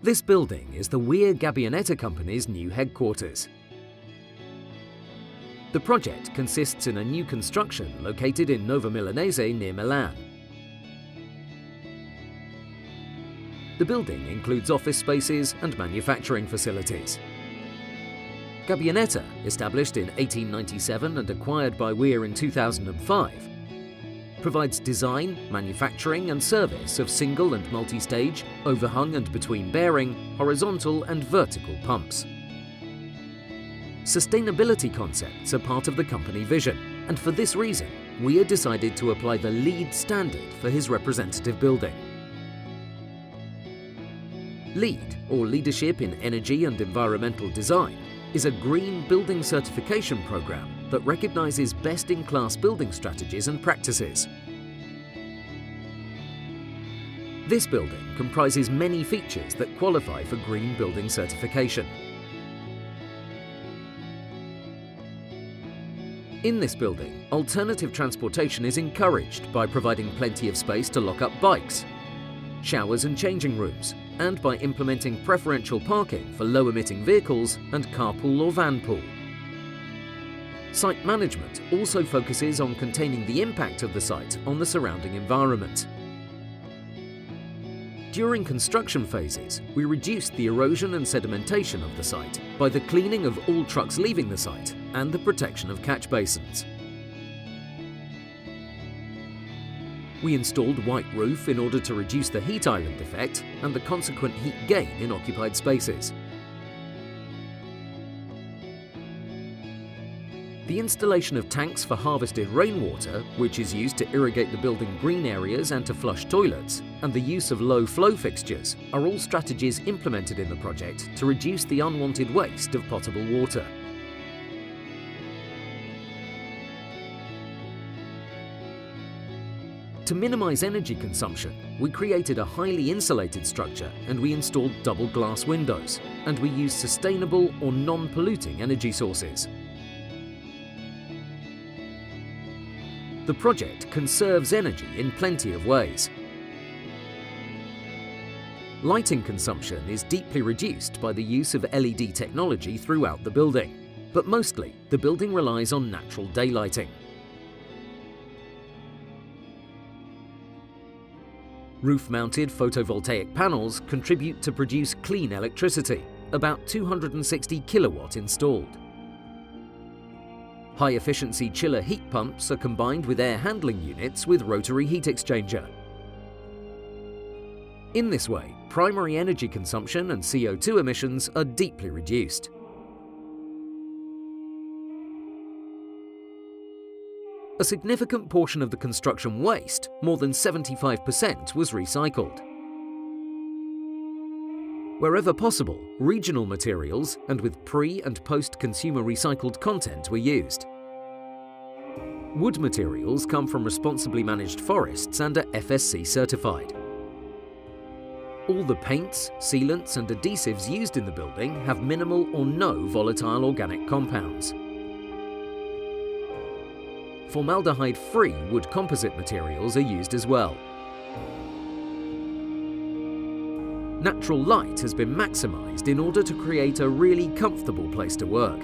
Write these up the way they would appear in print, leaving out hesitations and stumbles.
This building is the Weir Gabbioneta company's new headquarters. The project consists in a new construction located in Nova Milanese near Milan. The building includes office spaces and manufacturing facilities. Gabbioneta, established in 1897 and acquired by Weir in 2005, provides design, manufacturing and service of single and multi-stage, overhung and between bearing, horizontal and vertical pumps. Sustainability concepts are part of the company vision, and for this reason, Weir decided to apply the LEED standard for his representative building. LEED, or Leadership in Energy and Environmental Design, is a green building certification program that recognizes best-in-class building strategies and practices. This building comprises many features that qualify for green building certification. In this building, alternative transportation is encouraged by providing plenty of space to lock up bikes, showers and changing rooms, and by implementing preferential parking for low-emitting vehicles and carpool or van pool. Site management also focuses on containing the impact of the site on the surrounding environment. During construction phases, we reduced the erosion and sedimentation of the site by the cleaning of all trucks leaving the site and the protection of catch basins. We installed white roof in order to reduce the heat island effect and the consequent heat gain in occupied spaces. The installation of tanks for harvested rainwater, which is used to irrigate the building green areas and to flush toilets, and the use of low-flow fixtures are all strategies implemented in the project to reduce the unwanted waste of potable water. To minimize energy consumption, we created a highly insulated structure and we installed double glass windows, and we used sustainable or non-polluting energy sources. The project conserves energy in plenty of ways. Lighting consumption is deeply reduced by the use of LED technology throughout the building, but mostly the building relies on natural daylighting. Roof-mounted photovoltaic panels contribute to produce clean electricity, about 260 kilowatt installed. High-efficiency chiller heat pumps are combined with air handling units with rotary heat exchanger. In this way, primary energy consumption and CO2 emissions are deeply reduced. A significant portion of the construction waste, more than 75%, was recycled. Wherever possible, regional materials and with pre- and post-consumer recycled content were used. Wood materials come from responsibly managed forests and are FSC certified. All the paints, sealants and adhesives used in the building have minimal or no volatile organic compounds. Formaldehyde-free wood composite materials are used as well. Natural light has been maximized in order to create a really comfortable place to work.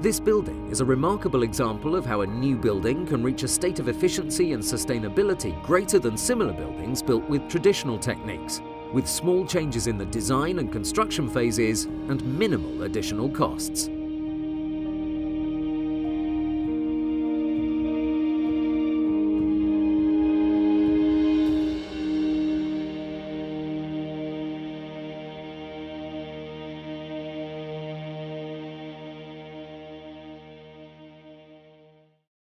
This building is a remarkable example of how a new building can reach a state of efficiency and sustainability greater than similar buildings built with traditional techniques, with small changes in the design and construction phases and minimal additional costs.